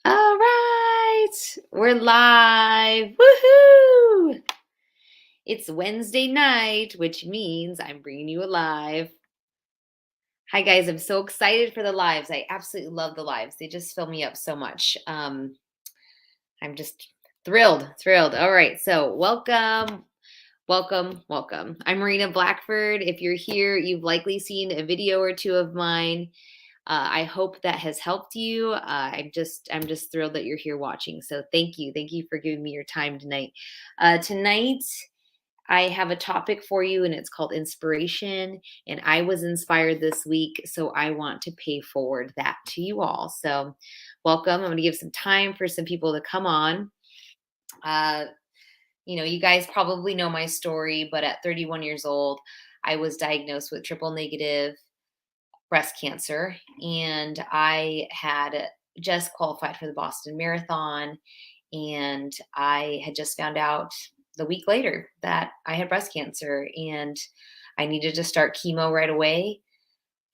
All right, we're live. Woohoo! It's Wednesday night, which means I'm bringing you a live. Hi, guys. I'm so excited for the lives. I absolutely love the lives. They just fill me up so much. I'm just thrilled. All right, so welcome. I'm Marina Blackford. If you're here, you've likely seen a video or two of mine. I hope that has helped you. I'm just thrilled that you're here watching. So thank you for giving me your time tonight. Tonight I have a topic for you, and it's called inspiration. And I was inspired this week, so I want to pay forward that to you all. So welcome. I'm going to give some time for some people to come on. Uh, you guys probably know my story, but at 31 years old, I was diagnosed with triple negative breast cancer, and I had just qualified for the Boston Marathon, and I had just found out the week later that I had breast cancer, and I needed to start chemo right away.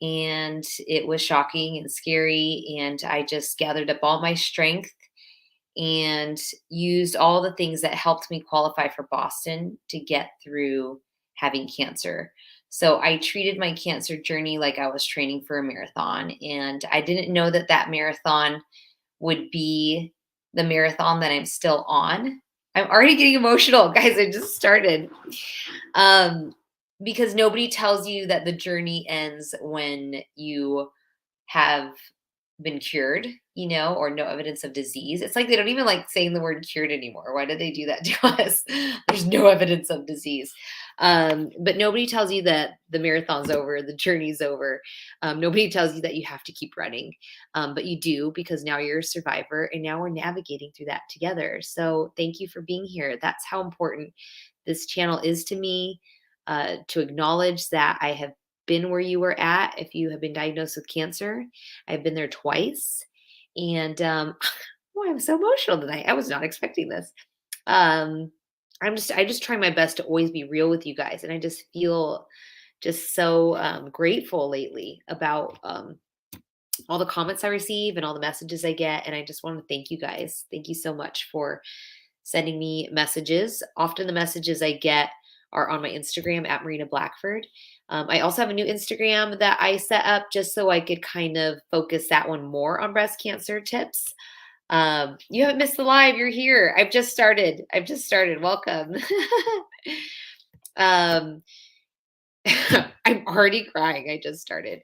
And it was shocking and scary, and I just gathered up all my strength and used all the things that helped me qualify for Boston to get through having cancer. So I treated my cancer journey like I was training for a marathon. And I didn't know that that marathon would be the marathon that I'm still on. I'm already getting emotional, guys. I just started. Um, because nobody tells you that the journey ends when you have been cured, or no evidence of disease. It's like they don't even like saying the word cured anymore. Why did they do that to us? There's no evidence of disease. But nobody tells you that the marathon's over, the journey's over. Nobody tells you that you have to keep running. But you do, because now you're a survivor and now we're navigating through that together. So thank you for being here. That's how important this channel is to me, to acknowledge that I have been where you were at. If you have been diagnosed with cancer, I've been there twice. And oh, I'm so emotional tonight. I was not expecting this. Um, I just try my best to always be real with you guys. And I just feel just so grateful lately about all the comments I receive and all the messages I get. And I just want to thank you guys. Thank you so much for sending me messages. Often the messages I get are on my Instagram at Marina Blackford. I also have a new Instagram that I set up just so I could kind of focus that one more on breast cancer tips. You haven't missed the live. You're here. I've just started. Welcome. um, I'm already crying. I just started.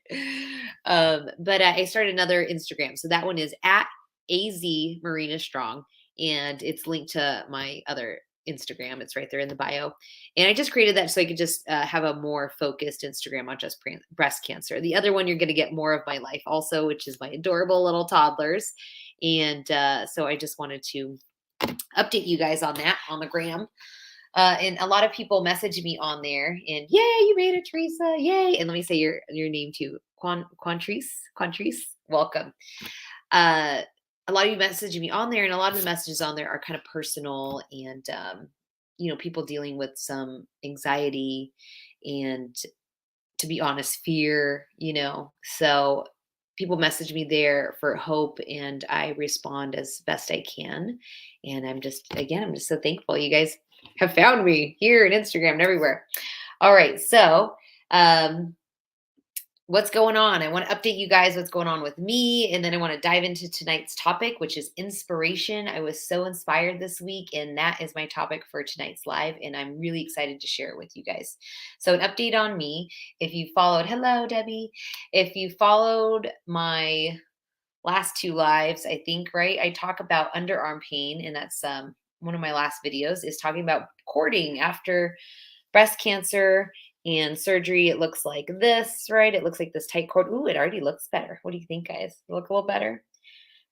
But I started another Instagram. So that one is at AZ Marina Strong. And it's linked to my other Instagram. It's right there in the bio. And I just created that so I could just have a more focused Instagram on just breast cancer. The other one, you're going to get more of my life also, which is my adorable little toddlers. And so I just wanted to update you guys on that on the gram. And a lot of people message me on there, and yay, you made it, Teresa! Yay! And let me say your name too, Quantrice. Welcome. Uh, a lot of you messaging me on there, and a lot of the messages on there are kind of personal, and people dealing with some anxiety and, to be honest, fear. So people message me there for hope, and I respond as best I can. And I'm just so thankful you guys have found me here on Instagram and everywhere. All right, so what's going on? I want to update you guys what's going on with me, and then I want to dive into tonight's topic, which is inspiration. I was so inspired this week, and that is my topic for tonight's live, and I'm really excited to share it with you guys. So an update on me. If you followed, hello, Debbie. If you followed my last two lives, I think, right, I talk about underarm pain, and that's one of my last videos is talking about cording after breast cancer and surgery. It looks like this, right? It looks like this tight cord. Ooh, it already looks better. What do you think, guys? Look a little better?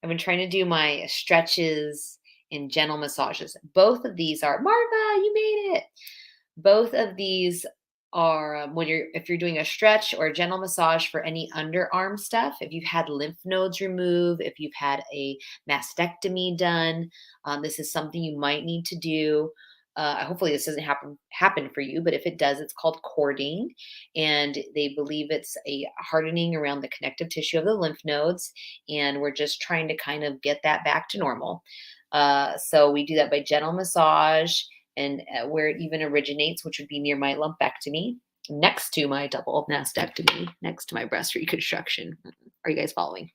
I've been trying to do my stretches and gentle massages. Both of these are, Marva, you made it. Both of these are if you're doing a stretch or a gentle massage for any underarm stuff. If you've had lymph nodes removed, if you've had a mastectomy done, this is something you might need to do. hopefully this doesn't happen for you, but if it does, it's called cording, and they believe it's a hardening around the connective tissue of the lymph nodes, and we're just trying to kind of get that back to normal. So we do that by gentle massage, and where it even originates, which would be near my lumpectomy, next to my double mastectomy, next to my breast reconstruction. Are you guys following?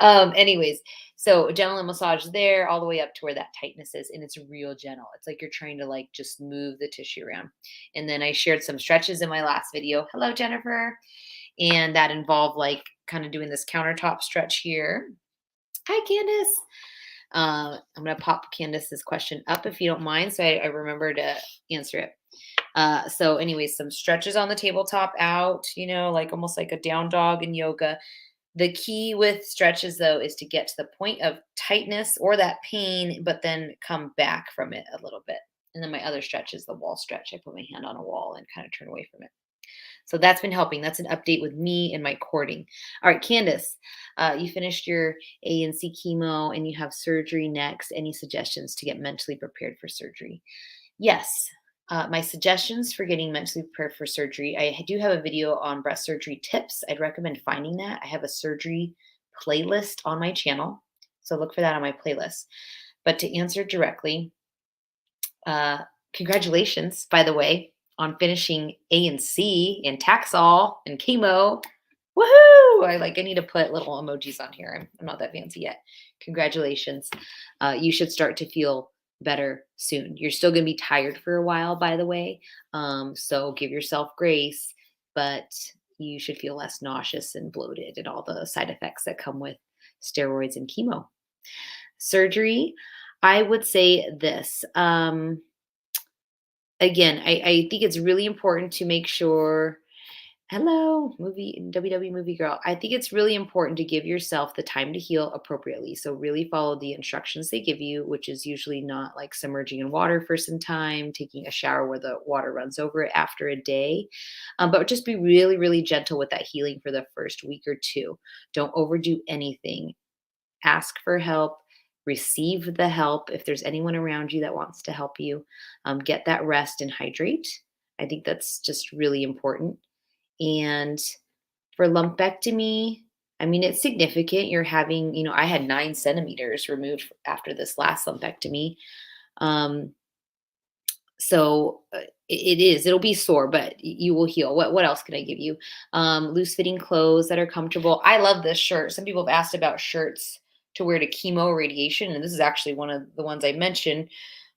Anyways, so gentle massage there all the way up to where that tightness is, and it's real gentle. It's like you're trying to like just move the tissue around. And then I shared some stretches in my last video. Hello, Jennifer. And that involved like kind of doing this countertop stretch here. Hi, Candace. I'm going to pop Candace's question up if you don't mind, so I remember to answer it. So anyways, some stretches on the tabletop out, like almost like a down dog in yoga. The key with stretches though is to get to the point of tightness or that pain, but then come back from it a little bit. And then my other stretch is the wall stretch. I put my hand on a wall and kind of turn away from it. So that's been helping. That's an update with me and my cording. All right, Candace, you finished your ANC chemo and you have surgery next. Any suggestions to get mentally prepared for surgery? Yes. My suggestions for getting mentally prepared for surgery. I do have a video on breast surgery tips. I'd recommend finding that. I have a surgery playlist on my channel. So look for that on my playlist. But to answer directly, congratulations, by the way, on finishing ANC and Taxol and chemo. Woohoo! I need to put little emojis on here. I'm not that fancy yet. Congratulations. You should start to feel better soon. You're still going to be tired for a while, by the way. So give yourself grace, but you should feel less nauseous and bloated and all the side effects that come with steroids and chemo. Surgery, I would say this. Again, I think it's really important to make sure. Hello, movie WW movie girl. I think it's really important to give yourself the time to heal appropriately. So really follow the instructions they give you, which is usually not like submerging in water for some time, taking a shower where the water runs over it after a day. But just be really, really gentle with that healing for the first week or two. Don't overdo anything. Ask for help. Receive the help. If there's anyone around you that wants to help you, get that rest and hydrate. I think that's just really important. And for lumpectomy, I mean, it's significant. You're having, I had 9 centimeters removed after this last lumpectomy. So it'll be sore, but you will heal. What else can I give you? Loose fitting clothes that are comfortable. I love this shirt. Some people have asked about shirts to wear to chemo radiation, and this is actually one of the ones I mentioned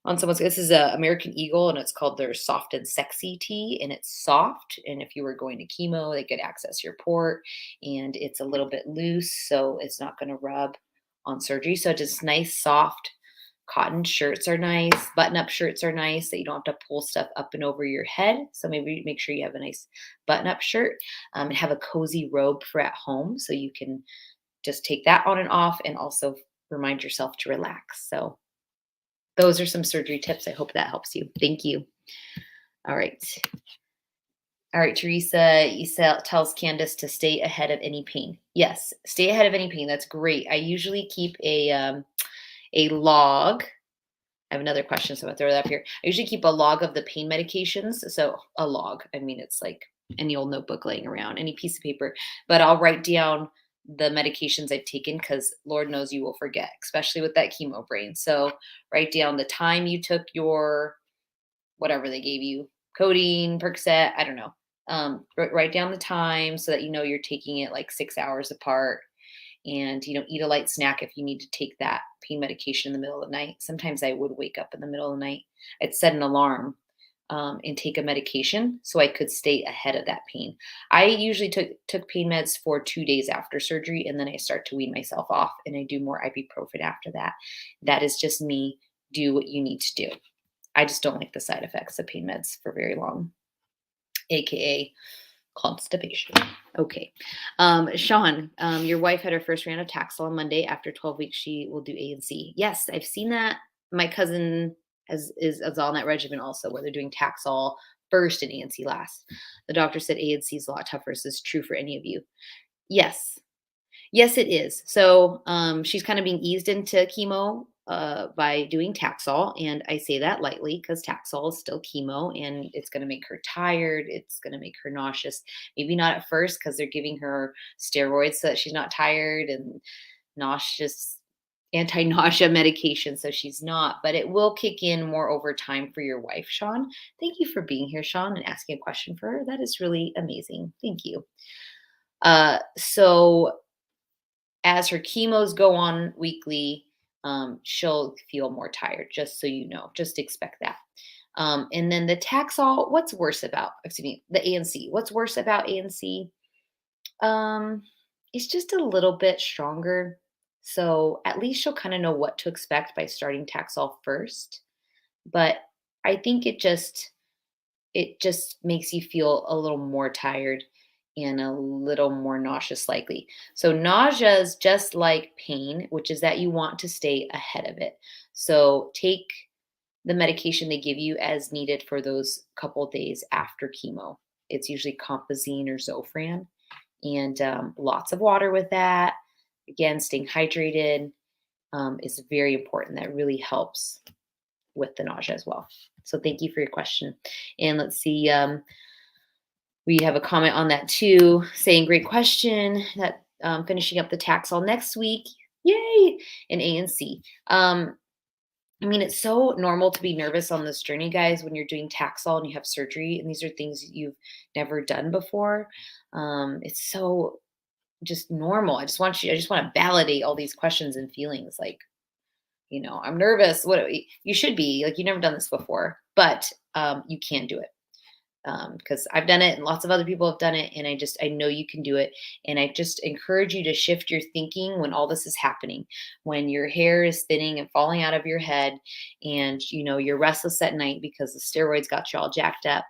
on someone's. This is a American Eagle, and it's called their Soft and Sexy tee, and it's soft. And if you were going to chemo, they could access your port, and it's a little bit loose, so it's not going to rub on surgery. So just nice, soft cotton shirts are nice. Button-up shirts are nice that you don't have to pull stuff up and over your head. So maybe make sure you have a nice button-up shirt, and have a cozy robe for at home, so you can just take that on and off, and also remind yourself to relax. So those are some surgery tips. I hope that helps you. Thank you. All right. All right, Teresa tells Candace to stay ahead of any pain. Yes, stay ahead of any pain. That's great. I usually keep a log. I have another question, so I'm going to throw that up here. I usually keep a log of the pain medications. So a log, I mean, it's like any old notebook laying around, any piece of paper, but I'll write down the medications I've taken, because Lord knows you will forget, especially with that chemo brain. So write down the time you took your, whatever they gave you, codeine, Percocet, I don't know. Write down the time so that you know you're taking it like 6 hours apart. And eat a light snack if you need to take that pain medication in the middle of the night. Sometimes I would wake up in the middle of the night. I'd set an alarm and take a medication so I could stay ahead of that pain. I usually took pain meds for 2 days after surgery, and then I start to wean myself off, and I do more ibuprofen after that. That is just me. Do what you need to do. I just don't like the side effects of pain meds for very long, aka constipation. Okay. Sean, your wife had her first round of Taxol on Monday. After 12 weeks, she will do ANC. Yes, I've seen that. My cousin is on that regimen also, where they're doing Taxol first and ANC last. The doctor said ANC is a lot tougher. Is this true for any of you? Yes. Yes, it is. So she's kind of being eased into chemo by doing Taxol. And I say that lightly because Taxol is still chemo and it's going to make her tired. It's going to make her nauseous. Maybe not at first because they're giving her steroids so that she's not tired, and nauseous anti-nausea medication so she's not, but it will kick in more over time for your wife, Sean. Thank you for being here, Sean, and asking a question for her. That is really amazing. Thank you. So as her chemos go on weekly, she'll feel more tired, just so you know. Just expect that. And then the Taxol, what's worse about, excuse me, the ANC? What's worse about ANC? Um, it's just a little bit stronger. So at least she'll kind of know what to expect by starting Taxol first. But I think it just makes you feel a little more tired and a little more nauseous likely. So nausea is just like pain, which is that you want to stay ahead of it. So take the medication they give you as needed for those couple days after chemo. It's usually Compazine or Zofran, and lots of water with that. Again, staying hydrated is very important. That really helps with the nausea as well. So thank you for your question. And let's see, we have a comment on that too, saying great question. That finishing up the Taxol next week, yay! In ANC. I mean, it's so normal to be nervous on this journey, guys, when you're doing Taxol and you have surgery, and these are things you've never done before. It's so just normal. I just want to validate all these questions and feelings. Like, I'm nervous. You should be like, you've never done this before, but you can do it. Because I've done it and lots of other people have done it, and I know you can do it. And I just encourage you to shift your thinking when all this is happening, when your hair is thinning and falling out of your head, and you're restless at night because the steroids got you all jacked up.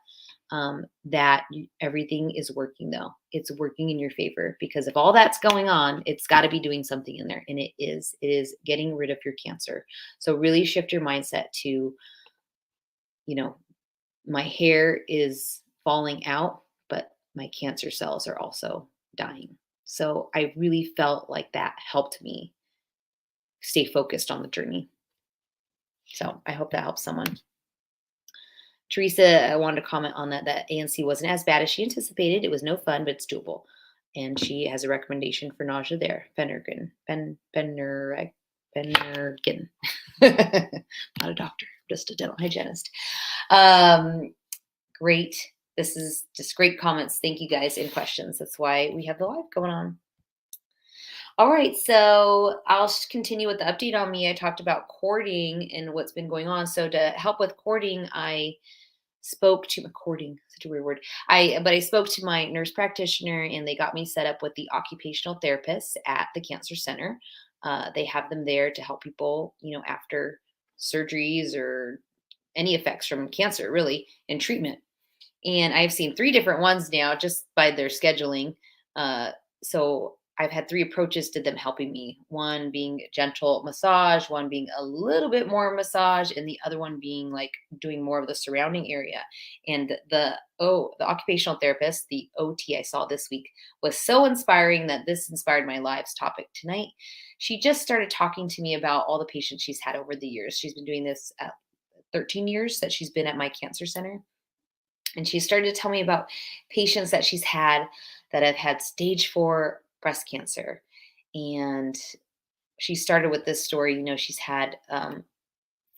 Everything is working, though. It's working in your favor, because if all that's going on, it's got to be doing something in there, and it is getting rid of your cancer. So really shift your mindset to, you know my hair is falling out, but my cancer cells are also dying. So I really felt like that helped me stay focused on the journey. So I hope that helps someone. Teresa, I wanted to comment on that ANC wasn't as bad as she anticipated. It was no fun, but it's doable. And she has a recommendation for nausea there. Phenergan. Phenergan. Not a doctor, just a dental hygienist. Great. This is just great comments. Thank you guys, and questions. That's why we have the live going on. All right, so I'll continue with the update on me. I talked about courting and what's been going on. So to help with courting, I spoke to courting, such a weird word. I spoke to my nurse practitioner, and they got me set up with the occupational therapist at the cancer center. They have them there to help people, after surgeries or any effects from cancer, really, and treatment. And I've seen 3 different ones now just by their scheduling. So I've had 3 approaches to them helping me. One being gentle massage, one being a little bit more massage, and the other one being like doing more of the surrounding area. And the occupational therapist, the OT I saw this week, was so inspiring that this inspired my lives topic tonight. She just started talking to me about all the patients she's had over the years. She's been doing this 13 years that she's been at my cancer center. And she started to tell me about patients that she's had that have had stage 4 breast cancer. And she started with this story. She's had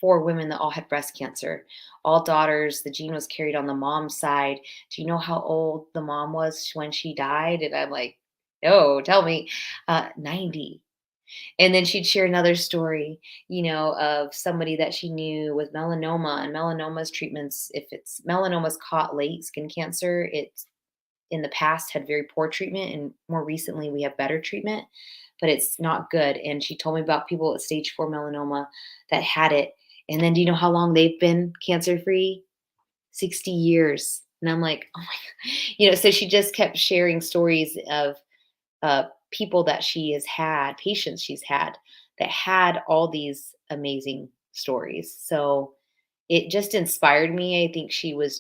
4 women that all had breast cancer, all daughters. The gene was carried on the mom's side. Do you know how old the mom was when she died? And I'm like, no, tell me. 90. And then she'd share another story, of somebody that she knew with melanoma, and melanoma's treatments. If it's melanoma's caught late, skin cancer, it's in the past had very poor treatment, and more recently we have better treatment, but it's not good. And she told me about people at stage 4 melanoma that had it. And then do you know how long they've been cancer free? 60 years. And I'm like, oh my God. So she just kept sharing stories of people that she has had, patients she's had that had all these amazing stories. So it just inspired me. I think she was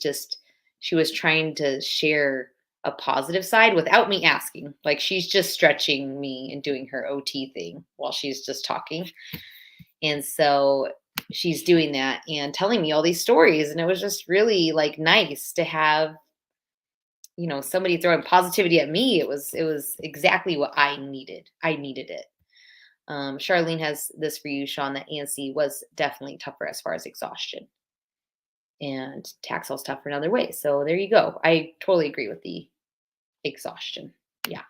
trying to share a positive side without me asking. Like, she's just stretching me and doing her OT thing while she's just talking. And so she's doing that and telling me all these stories. And it was just really like nice to have, somebody throwing positivity at me. It was exactly what I needed. I needed it. Charlene has this for you, Sean, that ANC was definitely tougher as far as exhaustion, and Taxol's tougher in other ways. So there you go. I totally agree with the exhaustion. Yeah.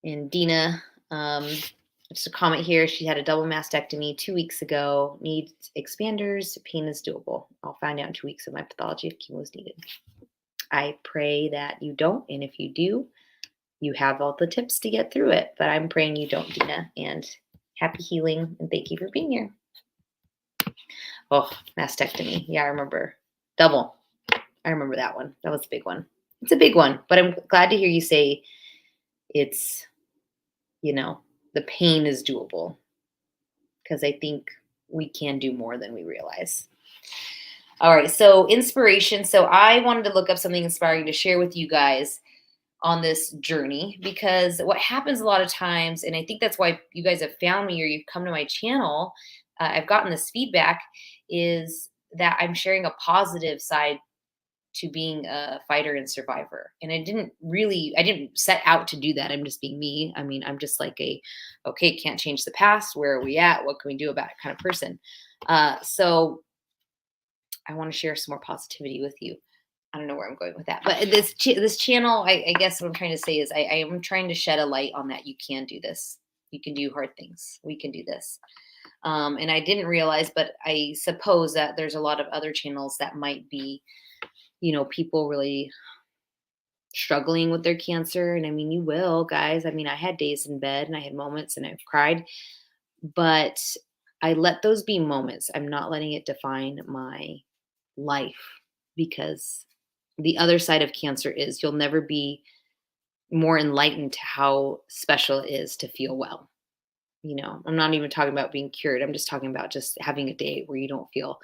And Dina, just a comment here. She had a double mastectomy 2 weeks ago. Needs expanders. Pain is doable. I'll find out in 2 weeks of my pathology if chemo is needed. I pray that you don't. And if you do, you have all the tips to get through it. But I'm praying you don't, Dina. And happy healing. And thank you for being here. Oh, mastectomy. Yeah, I remember. Double. I remember that one. That was a big one. It's a big one. But I'm glad to hear you say it's, the pain is doable. Because I think we can do more than we realize. All right. So inspiration. So I wanted to look up something inspiring to share with you guys on this journey, because what happens a lot of times, and I think that's why you guys have found me or you've come to my channel, I've gotten this feedback, is that I'm sharing a positive side to being a fighter and survivor. And I didn't set out to do that. I'm just being me. I mean, I'm just like okay, can't change the past. Where are we at? What can we do about it kind of person. So I want to share some more positivity with you. I don't know where I'm going with that, but this channel, I guess what I'm trying to say is I am trying to shed a light on that. You can do this. You can do hard things. We can do this. And I didn't realize, but I suppose that there's a lot of other channels that might be, people really struggling with their cancer. And I mean, you will, guys. I mean, I had days in bed and I had moments and I've cried, but I let those be moments. I'm not letting it define my life, because the other side of cancer is you'll never be more enlightened to how special it is to feel well. I'm not even talking about being cured. I'm just talking about just having a day where you don't feel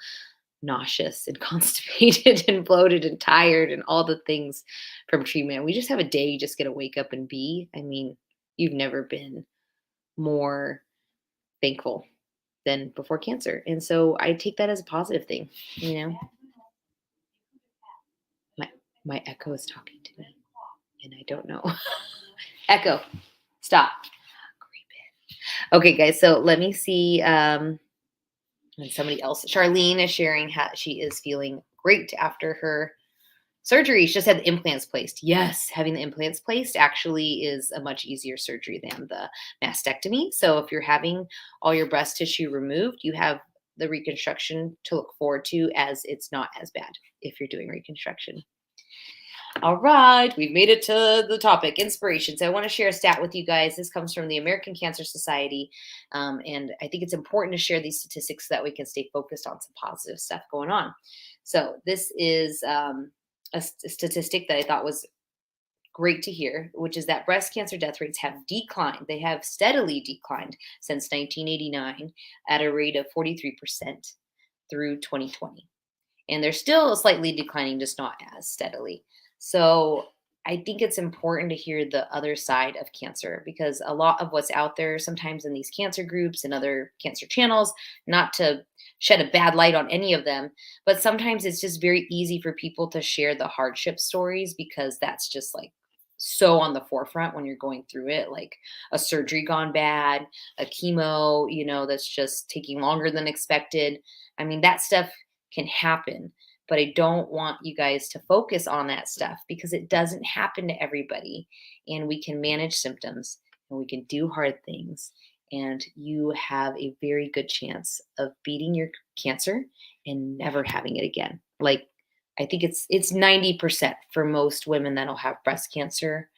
nauseous and constipated and bloated and tired and all the things from treatment. We just have a day you just get to wake up and be. I mean, you've never been more thankful than before cancer. And so I take that as a positive thing, My echo is talking to me and I don't know. Echo, stop. Okay, guys, so let me see. And somebody else, Charlene, is sharing how she is feeling great after her surgery. She just had the implants placed. Yes, having the implants placed actually is a much easier surgery than the mastectomy. So if you're having all your breast tissue removed, you have the reconstruction to look forward to, as it's not as bad if you're doing reconstruction. All right, we've made it to the topic, inspiration. So I want to share a stat with you guys. This comes from the American Cancer Society. And I think it's important to share these statistics so that we can stay focused on some positive stuff going on. So this is a statistic that I thought was great to hear, which is that breast cancer death rates have declined. They have steadily declined since 1989 at a rate of 43% through 2020. And they're still slightly declining, just not as steadily. So I think it's important to hear the other side of cancer, because a lot of what's out there sometimes in these cancer groups and other cancer channels, not to shed a bad light on any of them, but sometimes it's just very easy for people to share the hardship stories, because that's just like so on the forefront when you're going through it, like a surgery gone bad, a chemo, that's just taking longer than expected. I mean, that stuff can happen. But I don't want you guys to focus on that stuff, because it doesn't happen to everybody. And we can manage symptoms and we can do hard things. And you have a very good chance of beating your cancer and never having it again. Like, I think it's 90% for most women that'll have breast cancer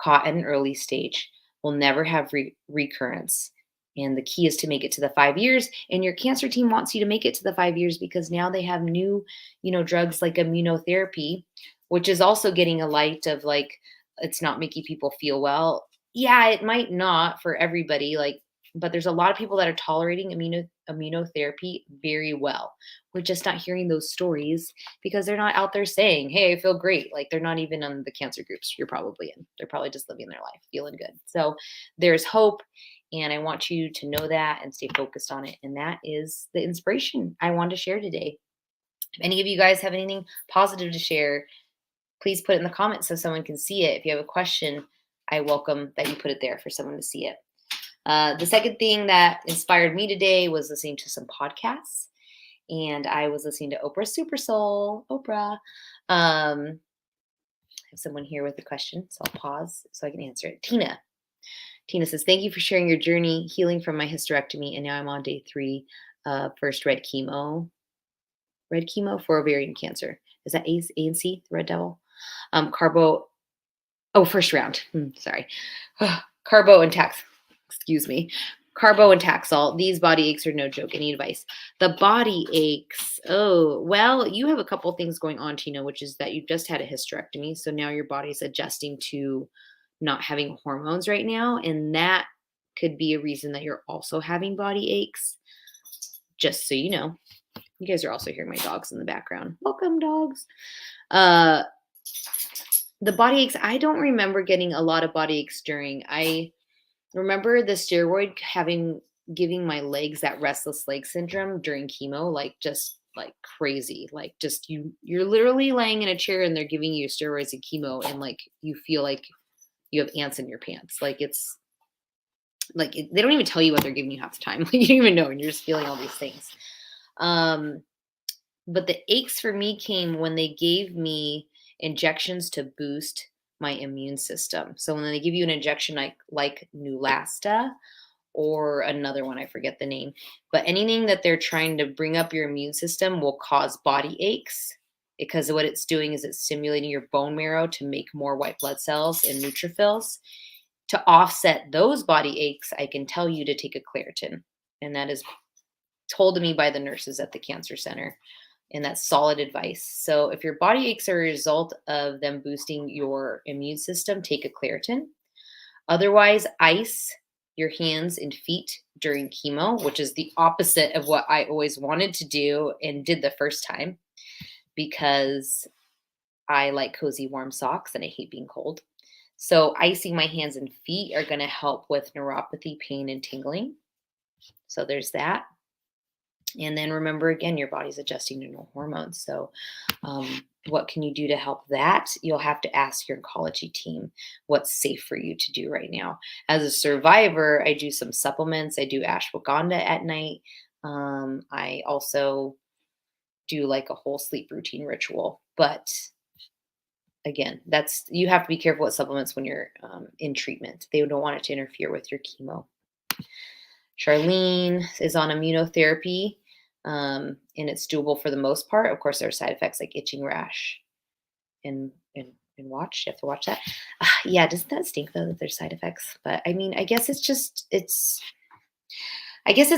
caught at an early stage will never have recurrence. And the key is to make it to the 5 years. And your cancer team wants you to make it to the 5 years, because now they have new, drugs like immunotherapy, which is also getting a light of like, it's not making people feel well. Yeah, it might not for everybody, but there's a lot of people that are tolerating immunotherapy very well. We're just not hearing those stories because they're not out there saying, hey, I feel great. Like, they're not even on the cancer groups you're probably in. They're probably just living their life, feeling good. So there's hope. And I want you to know that and stay focused on it. And that is the inspiration I wanted to share today. If any of you guys have anything positive to share, please put it in the comments so someone can see it. If you have a question, I welcome that you put it there for someone to see it. The second thing that inspired me today was listening to some podcasts. And I was listening to Oprah Super Soul. Oprah. I have someone here with a question, so I'll pause so I can answer it. Tina says, thank you for sharing your journey healing from my hysterectomy. And now I'm on day 3 of first red chemo for ovarian cancer. Is that ANC, the red devil? First round. Sorry. Carbo and tax. Excuse me. Carbo and Taxol. These body aches are no joke. Any advice? The body aches. Oh, well, you have a couple things going on, Tina, which is that you just had a hysterectomy. So now your body's adjusting to not having hormones right now. And that could be a reason that you're also having body aches. Just so you know. You guys are also hearing my dogs in the background. Welcome, dogs. The body aches. I don't remember getting a lot of body aches during. I remember the steroid giving my legs that restless leg syndrome during chemo, just like crazy. Like just you're literally laying in a chair and they're giving you steroids and chemo, and like you feel like you have ants in your pants. Like it's like they don't even tell you what they're giving you half the time. Like you don't even know, and you're just feeling all these things. But the aches for me came when they gave me injections to boost my immune system. So when they give you an injection like Neulasta or another one, I forget the name, but anything that they're trying to bring up your immune system will cause body aches, because what it's doing is it's stimulating your bone marrow to make more white blood cells and neutrophils. To offset those body aches, I can tell you to take a Claritin, and that is told to me by the nurses at the cancer center. And that's solid advice. So if your body aches are a result of them boosting your immune system, take a Claritin. Otherwise, ice your hands and feet during chemo, which is the opposite of what I always wanted to do and did the first time, because I like cozy warm socks and I hate being cold. So icing my hands and feet are going to help with neuropathy, pain, and tingling. So there's that. And then remember, again, your body's adjusting to no hormones. So what can you do to help that? You'll have to ask your oncology team what's safe for you to do right now. As a survivor, I do some supplements. I do ashwagandha at night. I also do like a whole sleep routine ritual. But again, you have to be careful with supplements when you're in treatment. They don't want it to interfere with your chemo. Charlene is on immunotherapy, and it's doable for the most part. Of course, there are side effects like itching, rash, and watch. You have to watch that. Yeah, doesn't that stink though that there's side effects? But I mean, I guess it's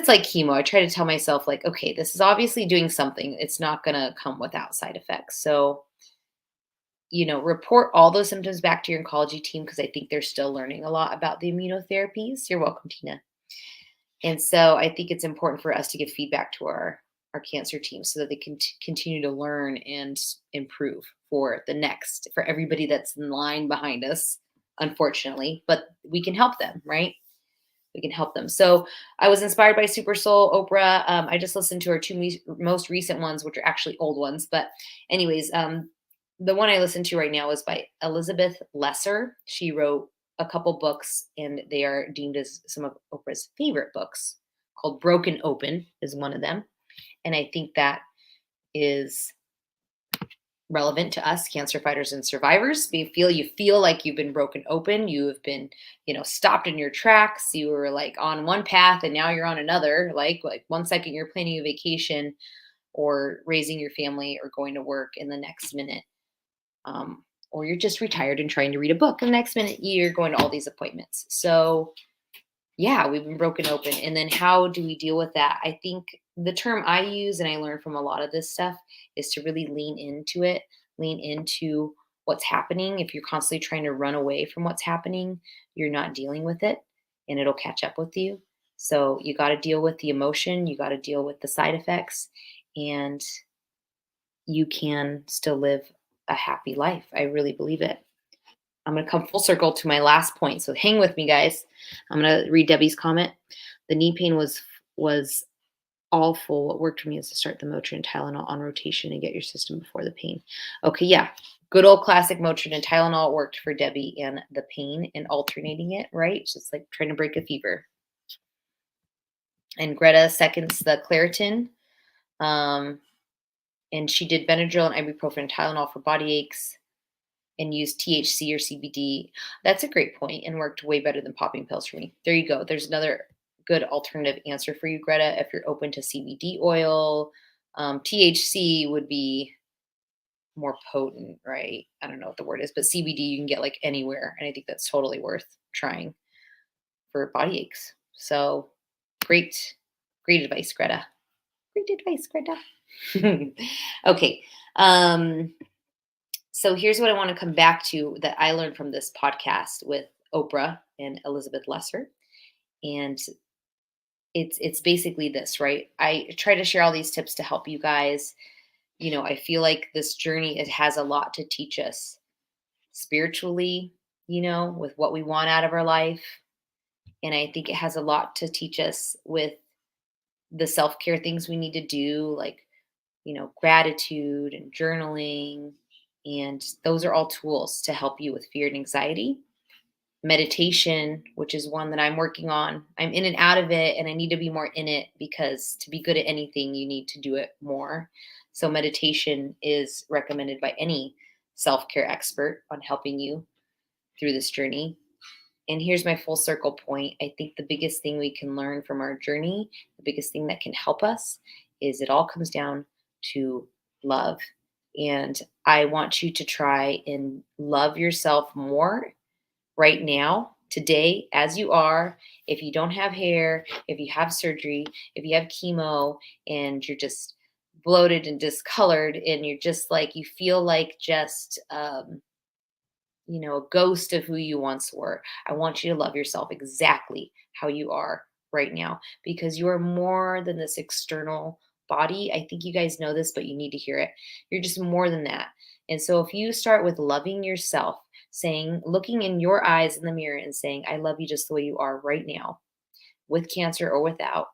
like chemo. I try to tell myself like, okay, this is obviously doing something. It's not gonna come without side effects. So, report all those symptoms back to your oncology team, because I think they're still learning a lot about the immunotherapies. You're welcome, Tina. And so I think it's important for us to give feedback to our cancer team so that they can continue to learn and improve for everybody that's in line behind us, unfortunately. But we can help them, right? We can help them. So I was inspired by Super Soul, Oprah. I just listened to her 2 most recent ones, which are actually old ones. But anyways, the one I listen to right now is by Elizabeth Lesser. She wrote a couple books, and they are deemed as some of Oprah's favorite books, called Broken Open is one of them. And I think that is relevant to us cancer fighters and survivors. You feel like you've been broken open. You have been, stopped in your tracks. You were like on one path and now you're on another. Like 1 second you're planning a vacation or raising your family or going to work, in the next minute or you're just retired and trying to read a book. And the next minute you're going to all these appointments. So yeah, we've been broken open. And then how do we deal with that? I think the term I use, and I learned from a lot of this stuff, is to really lean into it, lean into what's happening. If you're constantly trying to run away from what's happening, you're not dealing with it and it'll catch up with you. So you got to deal with the emotion, you got to deal with the side effects, and you can still live a happy life. I really believe it. I'm going to come full circle to my last point. So hang with me, guys. I'm going to read Debbie's comment. The knee pain was awful. What worked for me is to start the Motrin and Tylenol on rotation and get your system before the pain. Okay, yeah. Good old classic Motrin and Tylenol worked for Debbie and the pain and alternating it, right? It's just like trying to break a fever. And Greta seconds the Claritin. And she did Benadryl and ibuprofen and Tylenol for body aches and used THC or CBD. That's a great point and worked way better than popping pills for me. There you go. There's another good alternative answer for you, Greta, if you're open to CBD oil. THC would be more potent, right? I don't know what the word is, but CBD you can get like anywhere. And I think that's totally worth trying for body aches. So great, great advice, Greta. Great advice, Greta. Okay. So here's what I want to come back to that I learned from this podcast with Oprah and Elizabeth Lesser. And it's basically this, right? I try to share all these tips to help you guys. You know, I feel like this journey, it has a lot to teach us spiritually, you know, with what we want out of our life. And I think it has a lot to teach us with the self-care things we need to do, like, you know, gratitude and journaling. And those are all tools to help you with fear and anxiety. Meditation, which is one that I'm working on. I'm in and out of it, and I need to be more in it because to be good at anything, you need to do it more. So, meditation is recommended by any self care expert on helping you through this journey. And here's my full circle point. I think the biggest thing we can learn from our journey, the biggest thing that can help us, is it all comes down to love. And I want you to try and love yourself more right now, today, as you are. If you don't have hair, if you have surgery, if you have chemo, and you're just bloated and discolored, and you're just like, you feel like just, you know, a ghost of who you once were. I want you to love yourself exactly how you are right now because you are more than this external body. I think you guys know this, but you need to hear it. You're just more than that. And so if you start with loving yourself, saying, looking in your eyes in the mirror and saying, I love you just the way you are right now, with cancer or without,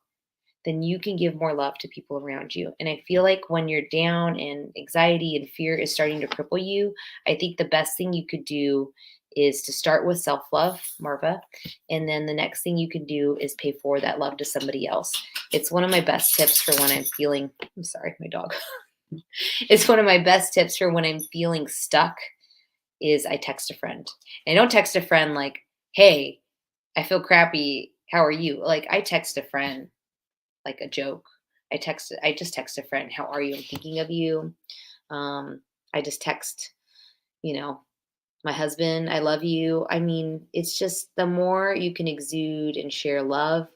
then you can give more love to people around you. And I feel like when you're down and anxiety and fear is starting to cripple you, I think the best thing you could do is to start with self love, Marva. And then the next thing you can do is pay forward that love to somebody else. It's one of my best tips for when I'm feeling, I'm sorry, my dog. It's one of my best tips for when I'm feeling stuck is I text a friend. And I don't text a friend like, hey, I feel crappy. How are you? Like I text a friend like a joke. I just text a friend, how are you? I'm thinking of you. I just text, you know, my husband, I love you. I mean, it's just the more you can exude and share love,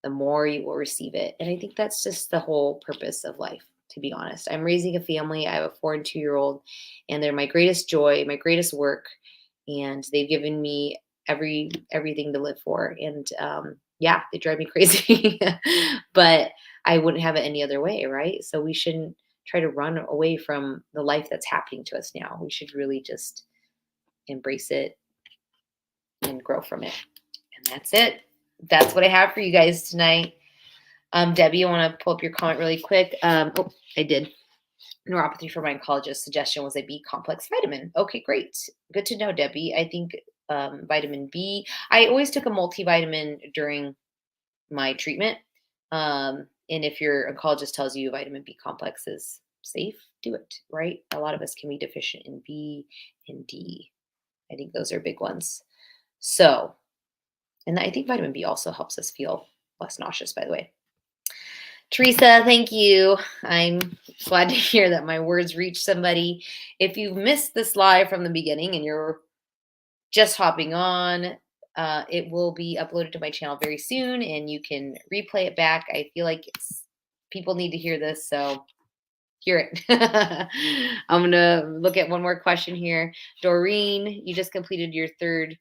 the more you will receive it. And I think that's just the whole purpose of life, to be honest. I'm raising a family. I have a 4 and 2-year-old, and they're my greatest joy, my greatest work. And they've given me everything to live for. And yeah, they drive me crazy, but I wouldn't have it any other way, right? So we shouldn't try to run away from the life that's happening to us now. We should really just embrace it and grow from it. And that's it. That's what I have for you guys tonight. Debbie, I want to pull up your comment really quick. Oh, I did. Neuropathy for my oncologist suggestion was a B complex vitamin. Okay, great. Good to know, Debbie. I think vitamin B. I always took a multivitamin during my treatment. And if your oncologist tells you vitamin B complex is safe, do it, right? A lot of us can be deficient in B and D. I think those are big ones. So, and I think vitamin B also helps us feel less nauseous, by the way. Teresa, thank you. I'm glad to hear that my words reached somebody. If you missed this live from the beginning and you're just hopping on, it will be uploaded to my channel very soon and you can replay it back. I feel like people need to hear this, so hear it. I'm going to look at one more question here. Doreen, you just completed your 3rd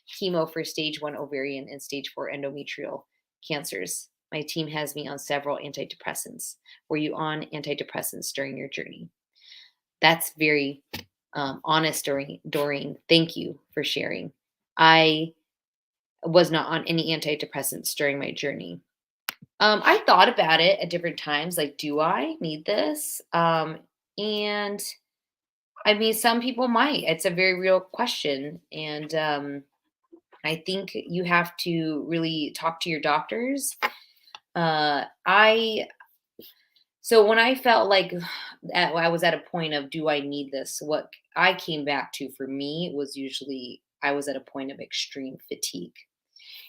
chemo for stage 1 ovarian and stage 4 endometrial cancers. My team has me on several antidepressants. Were you on antidepressants during your journey? That's very Honest, Doreen, thank you for sharing. I was not on any antidepressants during my journey. I thought about it at different times, like, do I need this? And I mean, some people might. It's a very real question. And I think you have to really talk to your doctors. I So when I felt like I was at a point of, do I need this? What I came back to for me was usually I was at a point of extreme fatigue.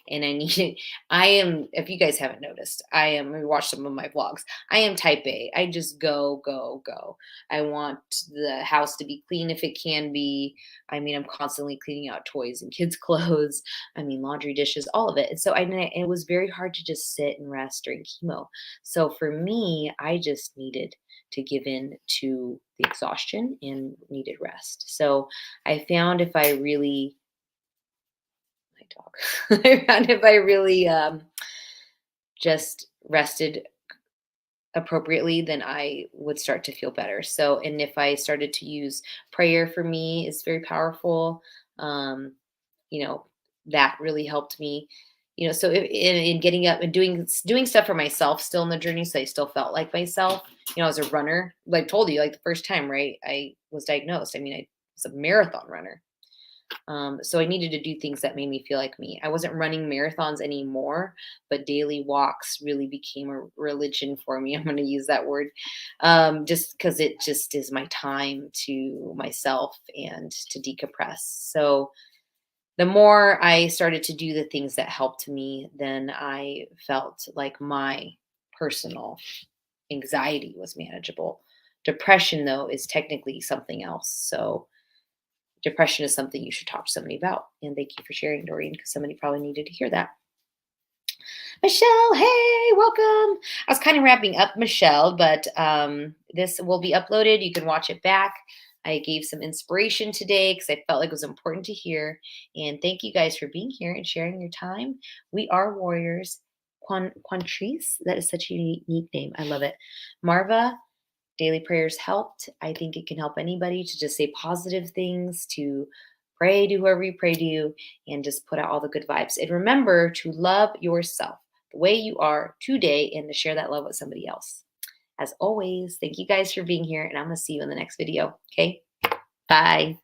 And I needed, I am, if you guys haven't noticed, I am, we watch some of my vlogs. I am type A. I just go, go, go. I want the house to be clean if it can be. I mean, I'm constantly cleaning out toys and kids' clothes. I mean, laundry, dishes, all of it. And so it was very hard to just sit and rest during chemo. So for me, I just needed to give in to the exhaustion and needed rest. So I found if I really, my dog, I found if I really just rested appropriately, then I would start to feel better. So, and if I started to use prayer, for me is very powerful. Um, you know, that really helped me. So in getting up and doing stuff for myself still in the journey, so I still felt like myself. I was a runner, like told you, like the first time, right? I was diagnosed. I mean, I was a marathon runner. So I needed to do things that made me feel like me. I wasn't running marathons anymore, but daily walks really became a religion for me. I'm going to use that word, just because it just is my time to myself and to decompress. So the more I started to do the things that helped me, then I felt like my personal anxiety was manageable. Depression, though, is technically something else. So depression is something you should talk to somebody about. And thank you for sharing, Doreen, because somebody probably needed to hear that. Michelle, hey, welcome. I was kind of wrapping up, Michelle, but this will be uploaded. You can watch it back. I gave some inspiration today because I felt like it was important to hear. And thank you guys for being here and sharing your time. We are warriors. Quantrice, that is such a unique name. I love it. Marva, daily prayers helped. I think it can help anybody to just say positive things, to pray to whoever you pray to, and just put out all the good vibes. And remember to love yourself the way you are today and to share that love with somebody else. As always, thank you guys for being here, and I'm going to see you in the next video. Okay? Bye.